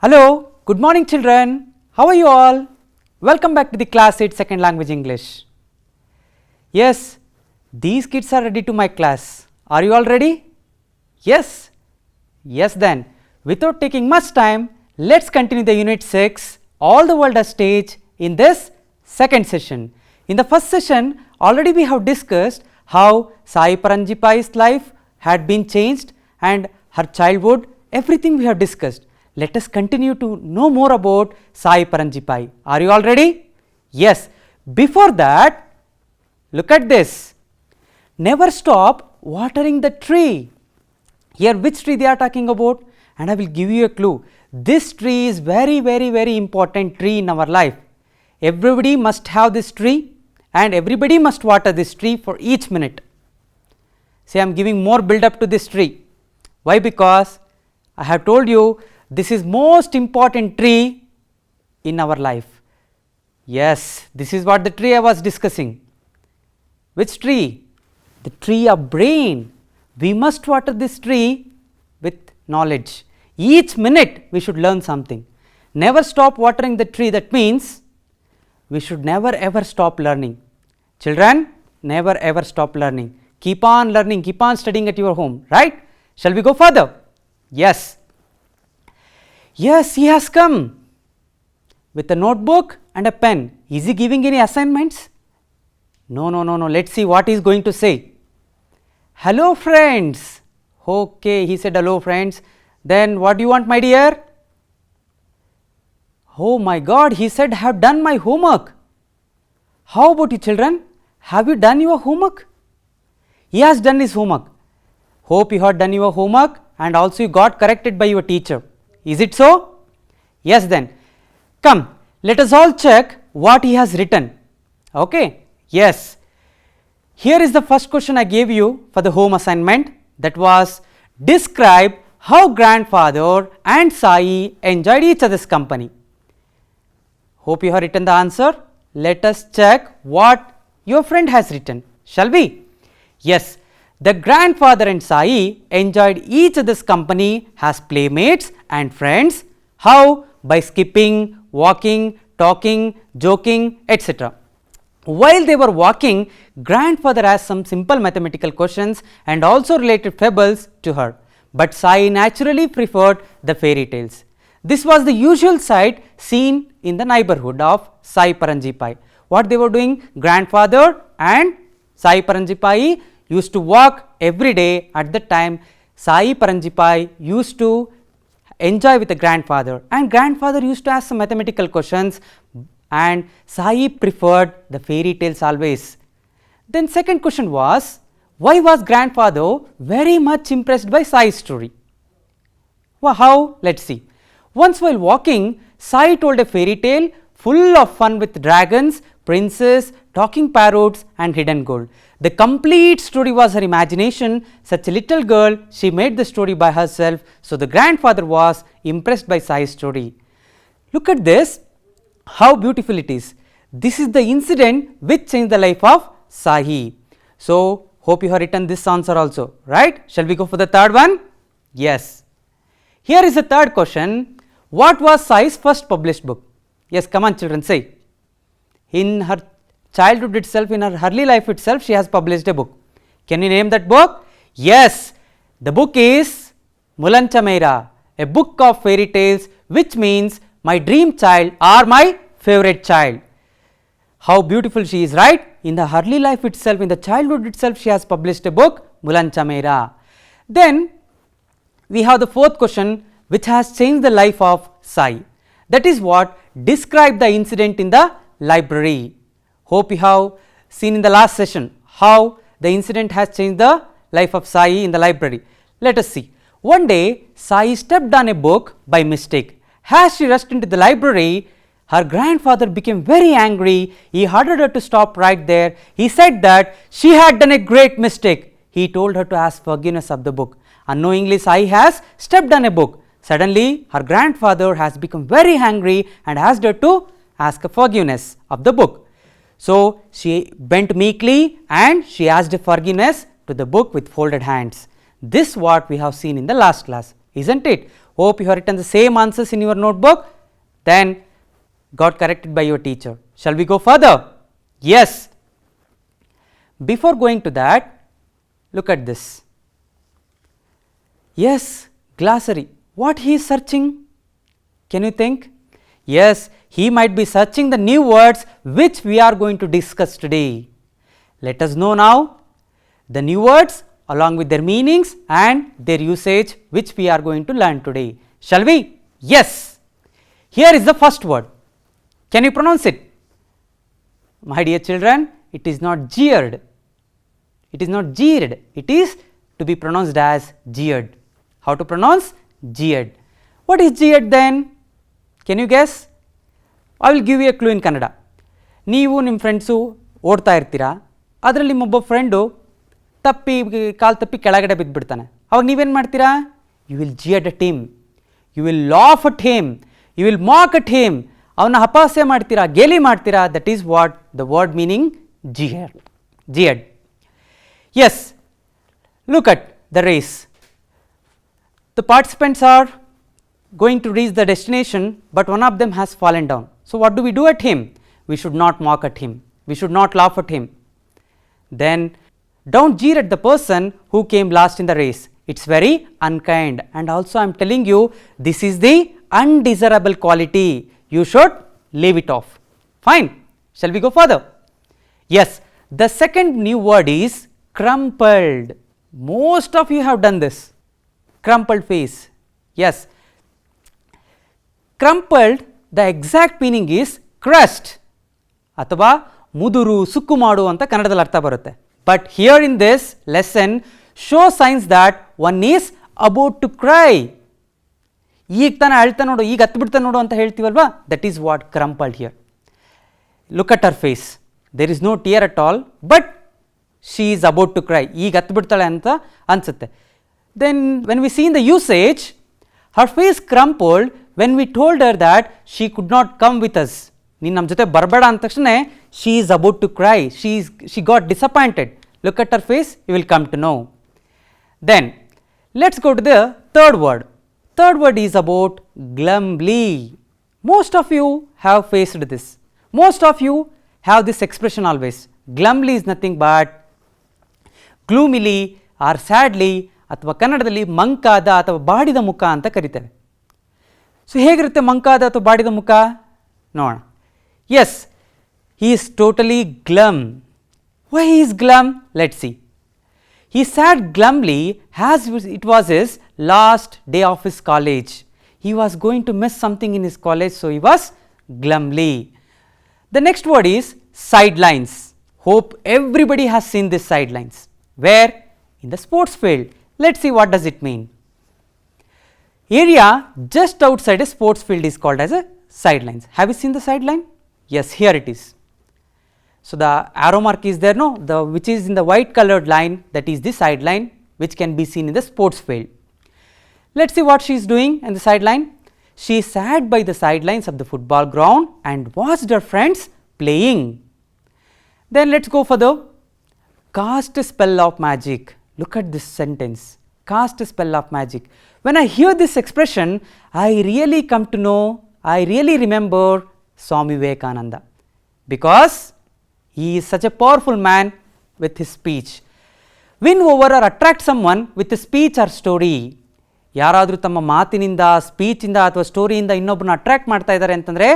Hello, good morning children. How are you all? Welcome back to the class 8 second language English. Yes, these kids are ready to my class. Are you all ready? Yes? Yes then, without taking much time, let's continue the unit 6, All the World as Stage in this second session. In the first session, already we have discussed how Sai Paranjipai's life had been changed and her childhood, everything we have discussed. Let us continue to know more about Sai Paranjipai. Are you all ready? Yes. Before that, look at this. Never stop watering the tree. Here which tree they are talking about? And I will give you a clue. This tree is very important tree in our life. Everybody must have this tree and everybody must water this tree for each minute. See, I am giving more build up to this tree. Why? Because I have told you this is most important tree in our life. Yes, this is what the tree I was discussing. Which tree? The tree of brain. We must water this tree with knowledge. Each minute we should learn something. Never stop watering the tree. That means we should never ever stop learning. Children, never ever stop learning. Keep on learning, keep on studying at your home, right? Shall we go further? Yes. Yes, he has come with a notebook and a pen. Is he giving any assignments? No. Let us see what he is going to say. Hello friends. Okay, he said hello friends. Then what do you want, my dear? Oh my God, he said have done my homework. How about you children? Have you done your homework? He has done his homework. Hope you have done your homework and also you got corrected by your teacher. Is it so? Yes then. Come, let us all check what he has written. Okay? Yes. Here is the first question I gave you for the home assignment, that was describe how grandfather and Sai enjoyed each other's company. Hope you have written the answer. Let us check what your friend has written. Shall we? Yes. The grandfather and Sai enjoyed each other's company as playmates and friends. How? By skipping, walking, talking, joking, etc. While they were walking, grandfather asked some simple mathematical questions and also related fables to her. But Sai naturally preferred the fairy tales. This was the usual sight seen in the neighborhood of Sai Paranjipai. What they were doing? Grandfather and Sai Paranjipai used to walk every day. At the time, Sai Paranjipai used to enjoy with the grandfather, and grandfather used to ask some mathematical questions and Sai preferred the fairy tales always. Then second question was, why was grandfather very much impressed by Sai's story? Well, how? Let us see. Once while walking, Sai told a fairy tale full of fun with dragons, princes, talking parrots and hidden gold. The complete story was her imagination. Such a little girl, she made the story by herself. So the grandfather was impressed by Sai's story. Look at this, how beautiful it is. This is the incident which changed the life of Sai. So hope you have written this answer also, right? Shall we go for the third one? Yes. Here is the third question. What was Sai's first published book? Yes, come on children, say. In her childhood itself, in her early life itself, she has published a book. Can you name that book? Yes, the book is Mulancha Meira, a book of fairy tales, which means my dream child or my favorite child. How beautiful she is, right? In the early life itself, in the childhood itself, she has published a book, Mulancha Meira. Then we have the fourth question, which has changed the life of Sai. That is what? Describe the incident in the library. Hope you have seen in the last session how the incident has changed the life of Sai in the library. Let us see. One day, Sai stepped on a book by mistake. As she rushed into the library, her grandfather became very angry. He ordered her to stop right there. He said that she had done a great mistake. He told her to ask forgiveness of the book. Unknowingly, Sai has stepped on a book. Suddenly, her grandfather has become very angry and asked her to ask forgiveness of the book. So she bent meekly and she asked forgiveness to the book with folded hands. This what we have seen in the last class, isn't it? Hope you have written the same answers in your notebook. Then got corrected by your teacher. Shall we go further? Yes. Before going to that, look at this. Yes, glossary. What he is searching? Can you think? Yes, he might be searching the new words which we are going to discuss today. Let us know now the new words along with their meanings and their usage which we are going to learn today. Shall we? Yes. Here is the first word. Can you pronounce it? My dear children, it is not jeered. It is not jeered. It is to be pronounced as jeered. How to pronounce? Jeered. What is jeered then? Can you guess? I will give you a clue in Kannada. ನೀವು ನಿಮ್ಮ friends ಓಡ್ತಾ ಇರ್ತೀರಾ, ಅದರಲ್ಲಿ ನಿಮ್ಮೊಬ್ಬ friend ಕಾಲು ತಪ್ಪಿ ಕೆಳಗಡೆ ಬಿದ್ದುಬಿಡ್ತಾನೆ. ಅವಾಗ ನೀವೇನು ಮಾಡ್ತೀರಾ? You will jeer at him, you will laugh at him, you will mock at him. ಅವನ್ನ ಅಪಹಾಸ್ಯ ಮಾಡ್ತೀರಾ, ಗೇಲಿ ಮಾಡ್ತೀರಾ. That is what the word meaning jeered. Yes, look at the race. The participants are going to reach the destination, but one of them has fallen down. So what do we do at him? We should not mock at him. We should not laugh at him. Then don't jeer at the person who came last in the race. It's very unkind. And also I am telling you, this is the undesirable quality. You should leave it off. Fine. Shall we go further? Yes. The second new word is crumpled. Most of you have done this. Crumpled face. Yes. Crumpled, the exact meaning is crushed ಅಥವಾ ಮುದುರು ಸುಕ್ಕು ಮಾಡು ಅಂತ ಕನ್ನಡದಲ್ಲಿ ಅರ್ಥ ಬರುತ್ತೆ. But here in this lesson show signs that one is about to cry. ಈಗ ತಾನೇ ಅಳ್ತಾ ನೋಡು, ಈಗ ಹತ್ಬಿಡ್ತಾ ನೋಡು ಅಂತ ಹೇಳ್ತೀವಲ್ವಾ, that is what crumpled here. Look at her face, there is no tear at all, but she is about to cry. ಈಗ ಹತ್ಬಿಡ್ತಾಳೆ ಅಂತ ಅನಿಸುತ್ತೆ. Then when we see in the usage, her face crumpled when we told her that she could not come with us. ನೀನು ನಮ್ಮ ಜೊತೆ ಬರಬೇಡ ಅಂದ ತಕ್ಷಣ she is about to cry. She got disappointed. Look at her face, you will come to know. Then let's go to the third word. Third word is about glumly. Most of you have faced this. Most of you have this expression always. Glumly is nothing but gloomily or sadly ಅಥವಾ ಕನ್ನಡದಲ್ಲಿ ಮಂಕಾದ ಅಥವಾ ಬಾಡಿದ ಮುಖ ಅಂತ ಕರಿತೇವೆ. So ಹೇಗಿರುತ್ತೆ ಮಂಕಾದ ಅಥವಾ ಬಾಡಿದ ಮುಖ ನೋಡೋಣ. Yes, he is totally glum. Why he is glum? Let see. He sad glumly has it was his last day of his college. He was going to miss something in his college, so he was glumly. The next word is sidelines. Hope everybody has seen this sidelines. Where? In the sports field. Let's see what does it mean. Area just outside a sports field is called as a sidelines. Have you seen the sideline? Yes, here it is. So the arrow mark is there, no? The which is in the white colored line, that is the sideline which can be seen in the sports field. Let's see what she is doing in the sideline. She sat by the sidelines of the football ground and watched her friends playing. Then let's go further. Cast a spell of magic. Look at this sentence. Cast a spell of magic. When I hear this expression, I really come to know, I really remember Swami Vivekananda, because he is such a powerful man with his speech. Win over or attract someone with a speech or story. ಯಾರಾದರೂ ತಮ್ಮ ಮಾತಿನಿಂದ, ಸ್ಪೀಚಿಂದ ಅಥವಾ ಸ್ಟೋರಿಯಿಂದ ಇನ್ನೊಬ್ಬರನ್ನ attract ಮಾಡ್ತಾ ಇದ್ದಾರೆ ಅಂತಂದರೆ,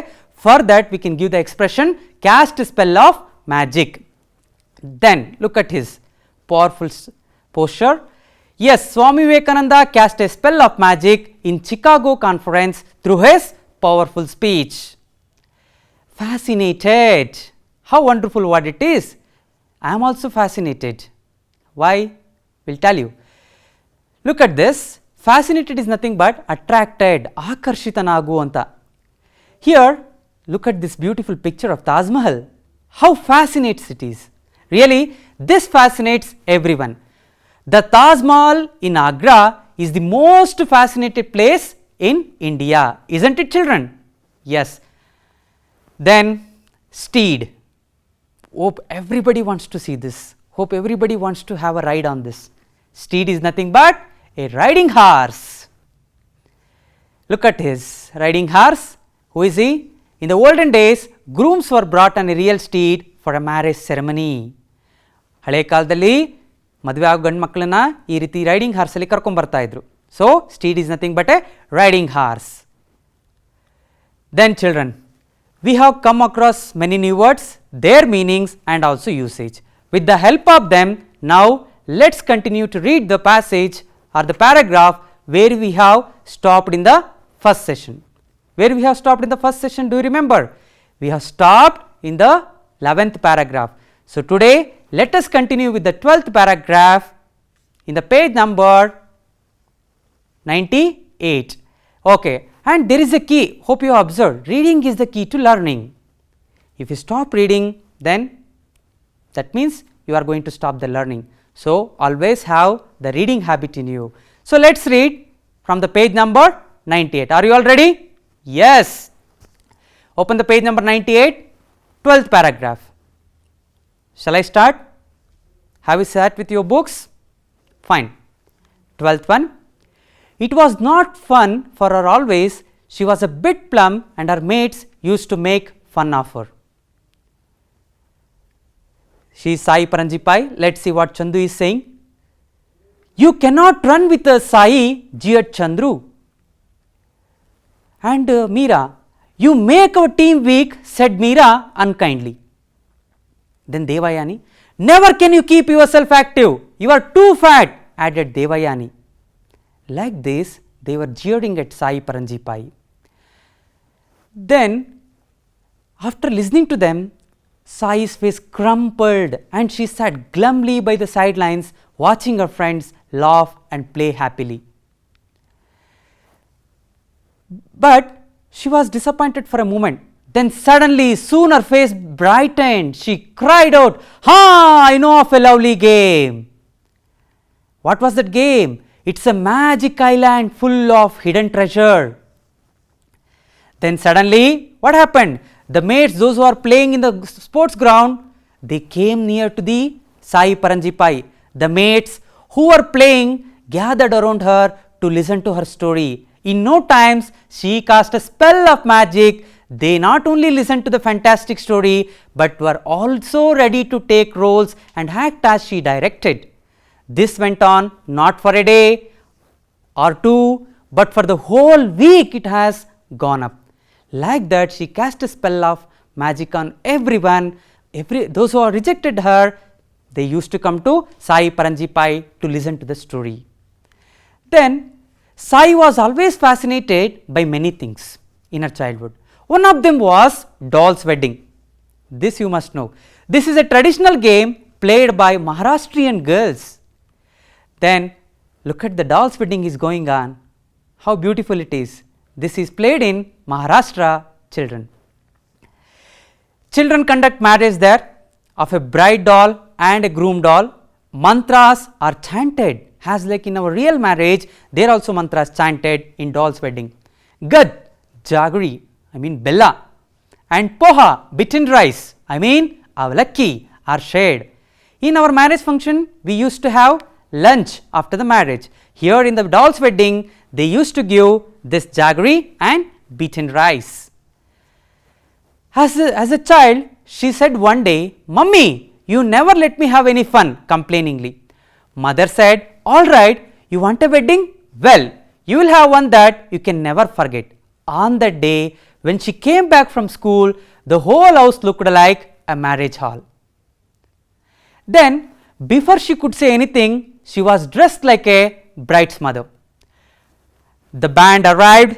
for that we can give the expression caste spell of magic. Then look at his powerful posture. Yes, Swami Vivekananda cast a spell of magic in Chicago conference through his powerful speech. Fascinated. How wonderful word it is. I am also fascinated. Why? We'll tell you. Look at this. Fascinated is nothing but attracted. Akarshitanagu anta. Here, look at this beautiful picture of Taj Mahal. How fascinates it is. Really, this fascinates everyone. The Taj Mahal in Agra is the most fascinated place in India, isn't it, children? Yes. Then steed. Hope everybody wants to see this. Hope everybody wants to have a ride on this. Steed is nothing but a riding horse. Look at his riding horse. Who is he? In the olden days, grooms were brought on a real steed for a marriage ceremony. ಹಳೆ ಕಾಲದಲ್ಲಿ ಮದುವೆ ಆಗೋ ಗಂಡು ಮಕ್ಕಳನ್ನ ಈ ರೀತಿ riding ಹಾರ್ಸಲ್ಲಿ ಕರ್ಕೊಂಡು ಬರ್ತಾ ಇದ್ರು. So steed is nothing but a riding horse. Then children, we have come across many new words, their meanings and also usage. With the help of them, now let's continue to read the passage or the paragraph where we have stopped in the first session. Where we have stopped in the first session, do you remember? We have stopped in the 11th paragraph. So today let us continue with the 12th paragraph in the page number 98. Okay. And there is a key, hope you have observed, reading is the key to learning. If you stop reading, then that means you are going to stop the learning. So always have the reading habit in you. So let us read from the page number 98. Are you all ready? Yes. Open the page number 98, 12th paragraph. Shall I start? Have you sat with your books? Fine. 12th one. It was not fun for her always, she was a bit plump and her mates used to make fun of her. She is Sai Paranjipai. Let us see what Chandu is saying. You cannot run with a Sai, jeered Chandru. And Meera, you make our team weak, said Meera unkindly. Then Devayani, never can you keep yourself active, you are too fat, added Devayani. Like this, they were jeering at Sai Paranjipai. Then, after listening to them, Sai's face crumpled and she sat glumly by the sidelines, watching her friends laugh and play happily. But she was disappointed for a moment. Then suddenly, soon her face brightened. She cried out, "Ha! I know of a lovely game." What was that game? It's a magic island full of hidden treasure. Then suddenly, what happened? The mates, those who are playing in the sports ground, they came near to the Sai Paranjipai. The mates who were playing gathered around her to listen to her story. In no time, she cast a spell of magic. They not only listened to the fantastic story, but were also ready to take roles and act as she directed. This went on not for a day or two, but for the whole week it has gone up. Like that, she cast a spell of magic on everyone. Those who rejected her, they used to come to Sai Paranjipai to listen to the story. Then, Sai was always fascinated by many things in her childhood. One of them was doll's wedding. This you must know. This is a traditional game played by Maharashtrian girls. Then look at the doll's wedding is going on. How beautiful it is. This is played in Maharashtra, children. Children conduct marriage there of a bride doll and a groom doll. Mantras are chanted as like in our real marriage. There also mantras chanted in doll's wedding. Gad, jaggery, I mean bella, and poha, beaten rice, I mean avalakki, are shared. In our marriage function, we used to have lunch after the marriage. Here in the doll's wedding, they used to give this jaggery and beaten rice. As a child, she said one day, "Mummy, you never let me have any fun," complainingly. Mother said, "All right, you want a wedding? Well, you will have one that you can never forget." On that day, when she came back from school, the whole house looked like a marriage hall. Then, before she could say anything, she was dressed like a bride's mother. The band arrived,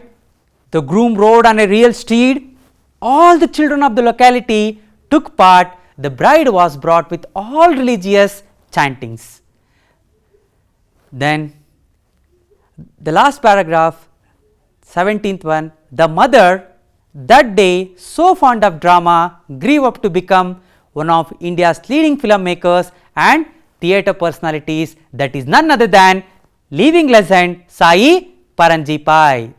the groom rode on a real steed, all the children of the locality took part, the bride was brought with all religious chantings. Then the last paragraph, 17th one, the mother that day so fond of drama grew up to become one of India's leading filmmakers and theatre personalities, that is none other than living legend Sai Paranjipai.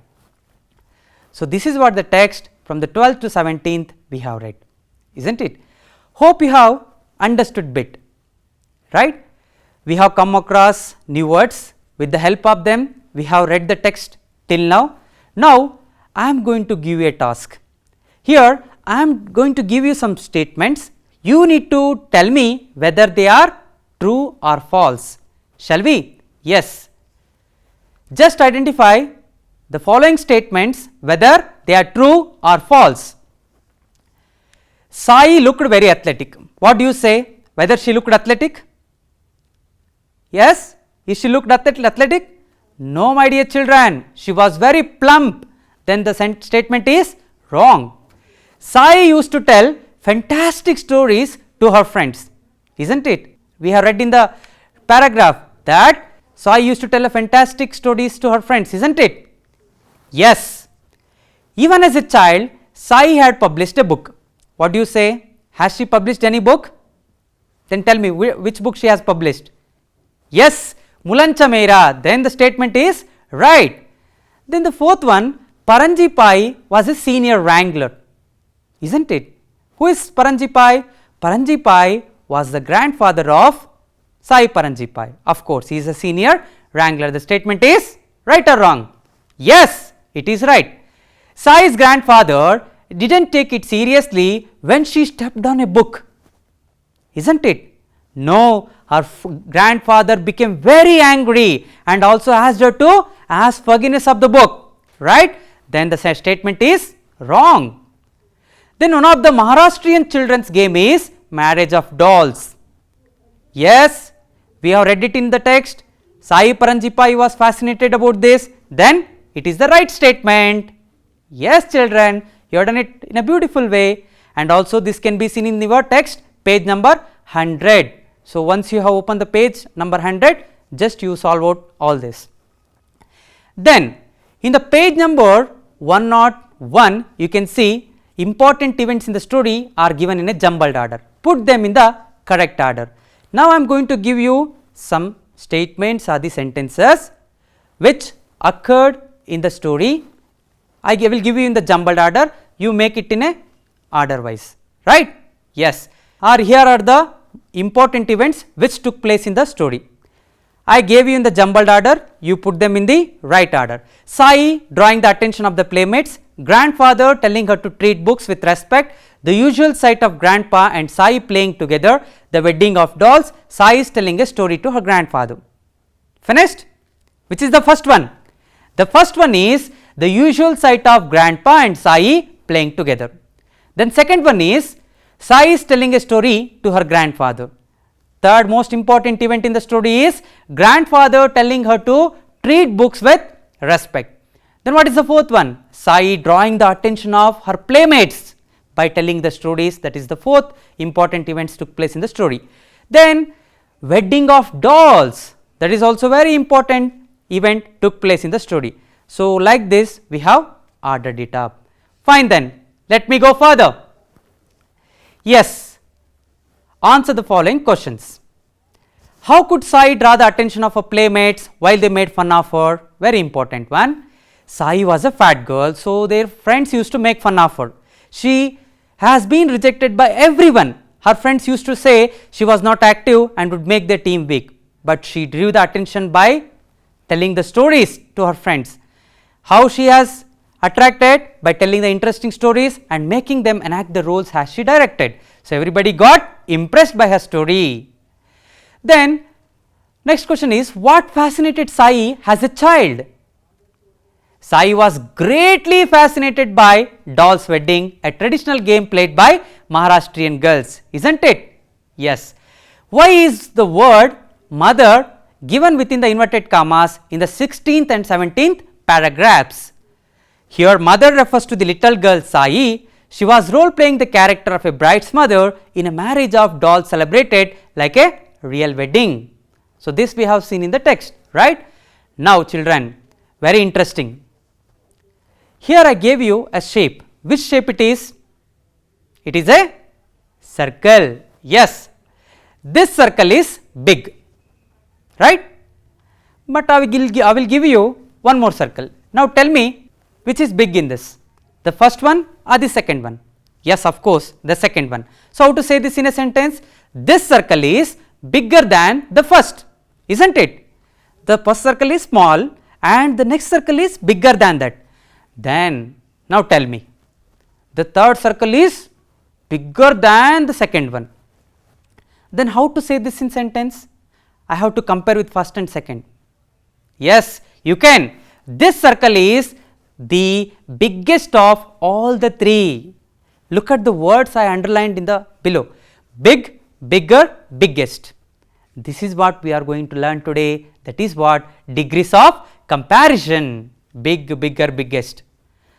So this is what the text from the 12th to 17th we have read, isn't it? Hope you have understood bit, right? We have come across new words. With the help of them, we have read the text till now. Now, I am going to give you a task. Here, I am going to give you some statements. You need to tell me whether they are true or false. Shall we? Yes. Just identify the following statements whether they are true or false. Sai looked very athletic. What do you say? Whether she looked athletic? Yes? Is she looked athletic? No, my dear children. She was very plump. Then the statement is wrong. Sai used to tell fantastic stories to her friends, isn't it? We have read in the paragraph that Sai used to tell fantastic stories to her friends, isn't it? Yes. Even as a child, Sai had published a book. What do you say? Has she published any book? Then tell me which book she has published. Yes, Mulancha Meira. Then the statement is right. Then the fourth one, Paranji Pai was a senior wrangler, isn't it? Who is Paranji Pai? Paranji Pai was the grandfather of Sai Paranji Pai. Of course, he is a senior wrangler. The statement is right or wrong? Yes, it is right. Sai's grandfather didn't take it seriously when she stepped on a book, isn't it? No, her grandfather became very angry and also asked her to ask forgiveness of the book, right? Then the statement is wrong. Then one of the Maharashtrian children's game is marriage of dolls. Yes, we have read it in the text. Sai Paranji Pai was fascinated about this. Then it is the right statement. Yes, children, you have done it in a beautiful way, and also this can be seen in your text, page number 100. So, once you have opened the page number 100, just you solve out all this. Then, in the page number 101, you can see important events in the story are given in a jumbled order. Put them in the correct order. Now, I am going to give you some statements or the sentences which occurred in the story. I will give you in the jumbled order, you make it in a order wise, right? Yes. Or here are the important events which took place in the story. I gave you in the jumbled order, you put them in the right order. Sai drawing the attention of the playmates, grandfather telling her to treat books with respect, the usual sight of grandpa and Sai playing together, the wedding of dolls, Sai is telling a story to her grandfather. Finished? Which is the first one? The first one is the usual sight of grandpa and Sai playing together. Then second one is Sai is telling a story to her grandfather. Third most important event in the story is grandfather telling her to treat books with respect. Then what is the fourth one? Sai drawing the attention of her playmates by telling the stories. That is the fourth important events took place in the story. Then wedding of dolls, that is also very important event took place in the story. So, like this we have ordered it up. Fine, then let me go further. Yes, answer the following questions. How could Sai draw the attention of her playmates while they made fun of her? Very important one. Sai was a fat girl, so their friends used to make fun of her. She has been rejected by everyone. Her friends used to say she was not active and would make their team weak, but she drew the attention by telling the stories to her friends. How she has attracted? By telling the interesting stories and making them enact the roles as she directed. So, everybody got impressed by her story. Then next question is, what fascinated Sai as a child? Sai was greatly fascinated by doll's wedding, a traditional game played by Maharashtrian girls, isn't it? Yes. Why is the word mother given within the inverted commas in the 16th and 17th paragraphs? Here mother refers to the little girl Sai. She was role playing the character of a bride's mother in a marriage of dolls celebrated like a real wedding. So, this we have seen in the text, right? Now, children, very interesting. Here I gave you a shape. Which shape it is? It is a circle. Yes, this circle is big, right? But I will give you one more circle. Now, tell me which is big in this, the first one or the second one? Yes, of course, the second one. So, how to say this in a sentence? This circle is bigger than the first, isn't it? The first circle is small and the next circle is bigger than that. Then now tell me, the third circle is bigger than the second one. Then how to say this in sentence? I have to compare with first and second. Yes, you can. This circle is the biggest of all the three. Look at the words I underlined in the below. Big, bigger, biggest. This is what we are going to learn today. That is what degrees of comparison. Big, bigger, biggest.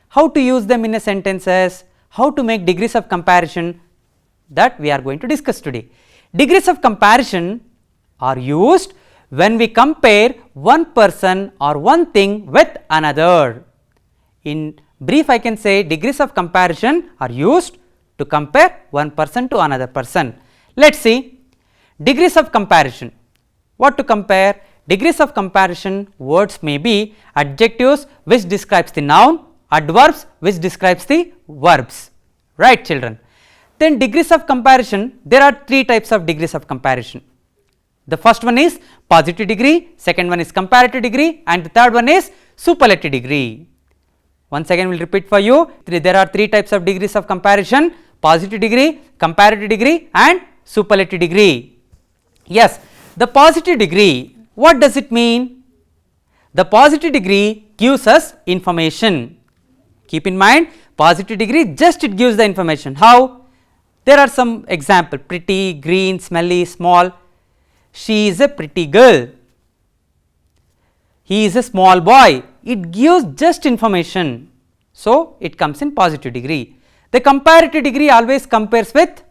How to use them in a sentences? How to make degrees of comparison? That we are going to discuss today. Degrees of comparison are used when we compare one person or one thing with another. In brief, I can say degrees of comparison are used to compare one person to another person. Let us see degrees of comparison. What to compare? Degrees of comparison words may be adjectives which describes the noun, adverbs which describes the verbs, right children. Then degrees of comparison, there are three types of degrees of comparison. The first one is positive degree, second one is comparative degree, and the third one is superlative degree. Once again we will repeat for you, there are three types of degrees of comparison: positive degree, comparative degree and superlative degree. Yes, the positive degree, what does it mean? The positive degree gives us information. Keep in mind, positive degree just it gives the information. How? There are some example: pretty, green, smelly, small. She is a pretty girl. He is a small boy. It gives just information. So, it comes in positive degree. The comparative degree always compares with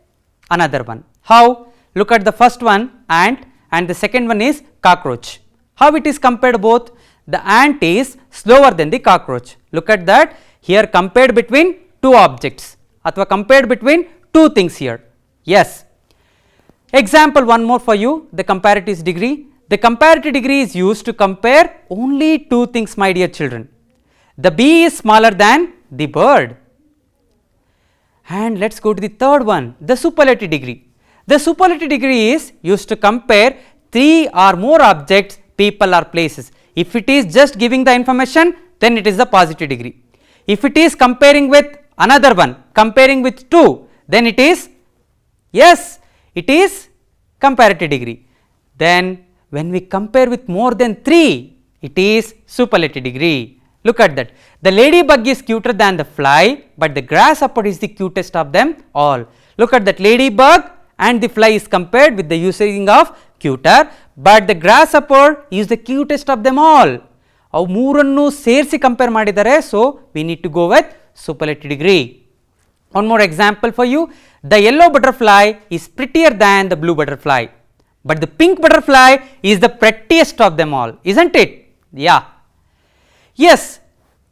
another one. How? Look at the first one, ant, and the second one is cockroach. How it is compared both? The ant is slower than the cockroach. Look at that. Here compared between two objects, athwa compared between two things here. Yes. Example one more for you, the comparative degree. The comparative degree is used to compare only two things, my dear children. The bee is smaller than the bird. And let us go to the third one, the superlative degree. The superlative degree is used to compare three or more objects, people or places. If it is just giving the information, then it is the positive degree. If it is comparing with another one, comparing with two, then it is, yes, it is comparative degree. Then when we compare with more than three, it is superlative degree. Look at that. The ladybug is cuter than the fly, but the grasshopper is the cutest of them all. Look at that, ladybug and the fly is compared with the using of cuter, but the grasshopper is the cutest of them all. ಅವು ಮೂರನ್ನು ಸೇರಿಸಿ compare ಮಾಡಿದ್ದಾರೆ. So we need to go with superlative degree. One more example for you. The yellow butterfly is prettier than the blue butterfly, but the pink butterfly is the prettiest of them all, isn't it? Yeah. Yes,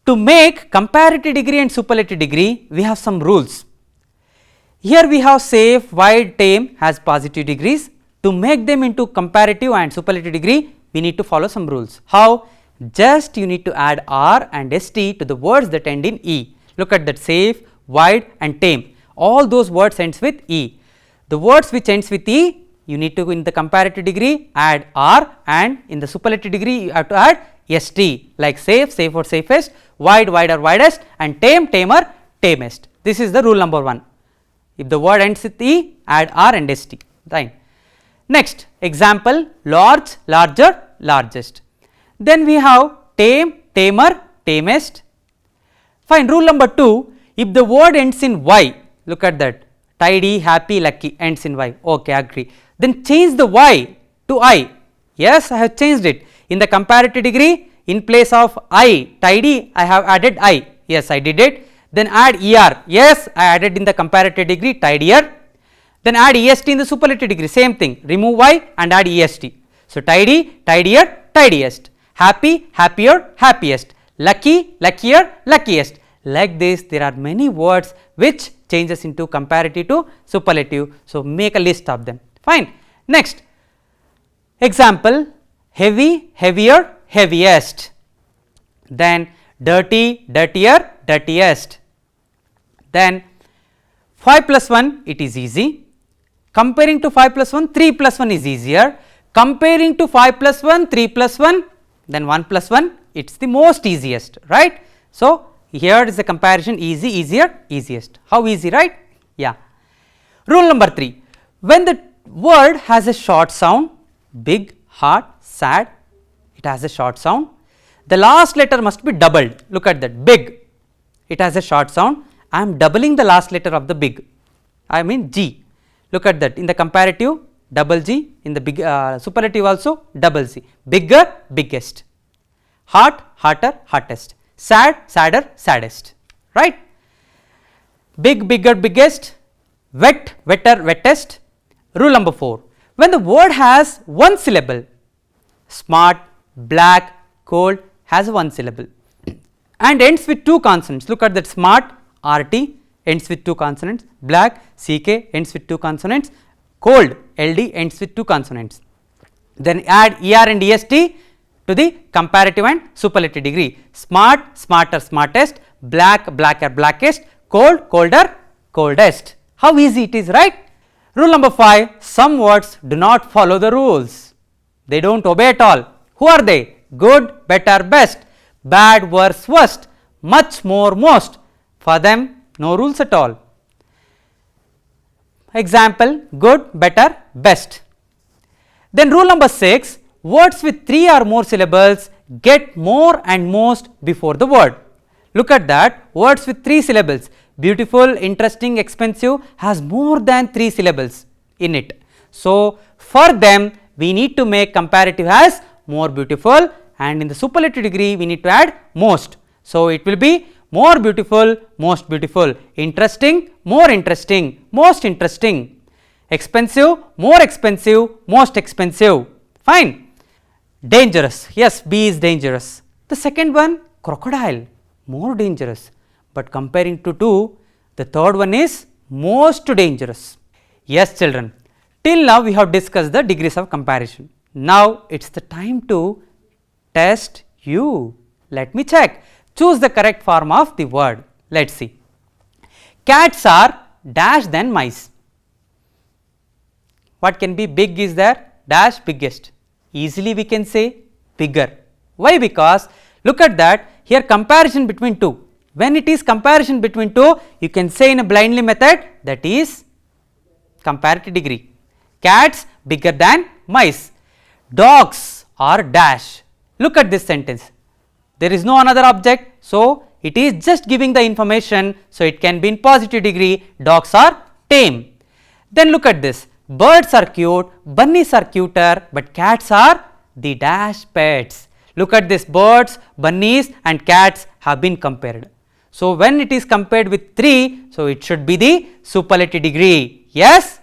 to make comparative degree and superlative degree, we have some rules. Here we have safe, wide, tame has positive degrees. To make them into comparative and superlative degree, we need to follow some rules. How? Just you need to add R and ST to the words that end in E. Look at that, safe, wide and tame. All those words ends with E. The words which ends with E, you need to in the comparative degree add R, and in the superlative degree you have to add ST, like safe, safe or safest, wide, wider, widest, and tame, tamer, tamest. This is the rule number 1. If the word ends with E, add R and ST. Fine. Next example, large, larger, largest. Then we have tame, tamer, tamest. Fine. Rule number 2, if the word ends in Y, look at that, tidy, happy, lucky ends in Y. Okay, agree. Then change the Y to I. Yes, I have changed it. In the comparative degree, in place of I, tidy, I have added I. Yes, I did it. Then add ER. Yes, I added in the comparative degree, tidier. Then add EST in the superlative degree, same thing. Remove Y and add EST. So tidy, tidier, tidiest. Happy, happier, happiest. Lucky, luckier, luckiest. Like this, there are many words which changes into comparative to superlative. So make a list of them. Fine. Next example, heavy, heavier, heaviest. Then dirty, dirtier, dirtiest. Then 5 plus 1, it is easy. Comparing to 5 plus 1, 3 plus 1 is easier. Comparing to 5 plus 1, 3 plus 1, then 1 plus 1, it is the most easiest, right. So Here is the comparison easy, easier, easiest. How easy, right? Yeah. Rule number 3. When the word has a short sound, big, hard, sad, it has a short sound. The last letter must be doubled. Look at that, big. It has a short sound. I am doubling the last letter of the big. I mean G. Look at that. In the comparative, double G. In the big superlative also, double Z. Bigger, biggest. Hot, hotter, hottest. Sad, sadder, saddest. Right? Big, bigger, biggest. Wet, wetter, wettest. Rule number 4. When the word has one syllable, smart, black, cold has one syllable and ends with two consonants. Look at that, smart, RT ends with two consonants, black, CK ends with two consonants, cold, LD ends with two consonants. Then add ER and EST to the comparative and superlative degree. Smart, smarter, smartest, black, blacker, blackest, cold, colder, coldest. How easy it is, right? Rule number 5. Some words do not follow the rules. They don't obey at all. Who are they? Good, better, best, bad, worse, worst, much, more, most. For them, no rules at all. Example, good, better, best. Then rule number 6. Words with 3 or more syllables get more and most before the word. Look at that, words with 3 syllables. Beautiful, interesting, expensive has more than 3 syllables in it. So, for them we need to make comparative as more beautiful, and in the superlative degree we need to add most. So, it will be more beautiful, most beautiful, interesting, more interesting, most interesting, expensive, more expensive, most expensive. Fine. Dangerous, yes, B is dangerous. The second one, crocodile, more dangerous. But comparing to 2, the third one is most dangerous. Yes children, till now we have discussed the degrees of comparison. Now it is the time to test you. Let me check. Choose the correct form of the word. Let us see. Cats are dash than mice. What can be big is there? Dash biggest. Easily we can say bigger. Why? Because look at that, here comparison between 2. When it is comparison between 2, you can say in a blindly method, that is comparative degree. Cats bigger than mice. Dogs are dash. Look at this sentence. There is no another object, so it is just giving the information, so it can be in positive degree. Dogs are tame. Then look at this. Birds are cute, bunnies are cuter, but cats are the dash pets. Look at this, birds, bunnies and cats have been compared. So, when it is compared with 3, so it should be the superlative degree. Yes?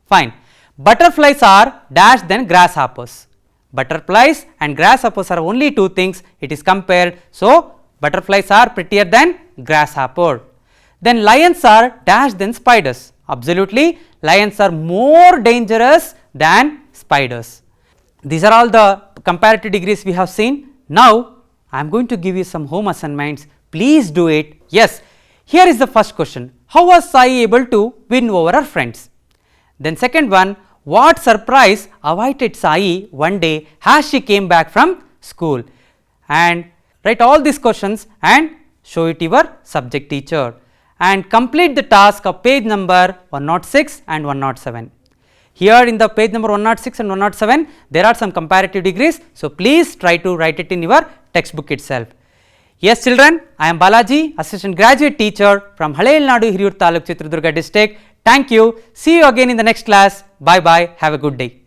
Fine. Butterflies are dash than grasshoppers. Butterflies and grasshoppers are only 2 things it is compared. So, butterflies are prettier than grasshopper. Then lions are dash than spiders. Absolutely, lions are more dangerous than spiders. These are all the comparative degrees we have seen. Now, I am going to give you some home assignments. Please do it. Yes, here is the first question. How was Sai able to win over her friends? Then second one, what surprise awaited Sai one day as she came back from school? And write all these questions and show it to your subject teacher. And complete the task of page number 106 and 107. Here in the page number 106 and 107, there are some comparative degrees. So, please try to write it in your textbook itself. Yes children, I am Balaji, assistant graduate teacher from Haleelnadu Hiriyur Taluk, Chitradurga district. Thank you. See you again in the next class. Bye bye. Have a good day.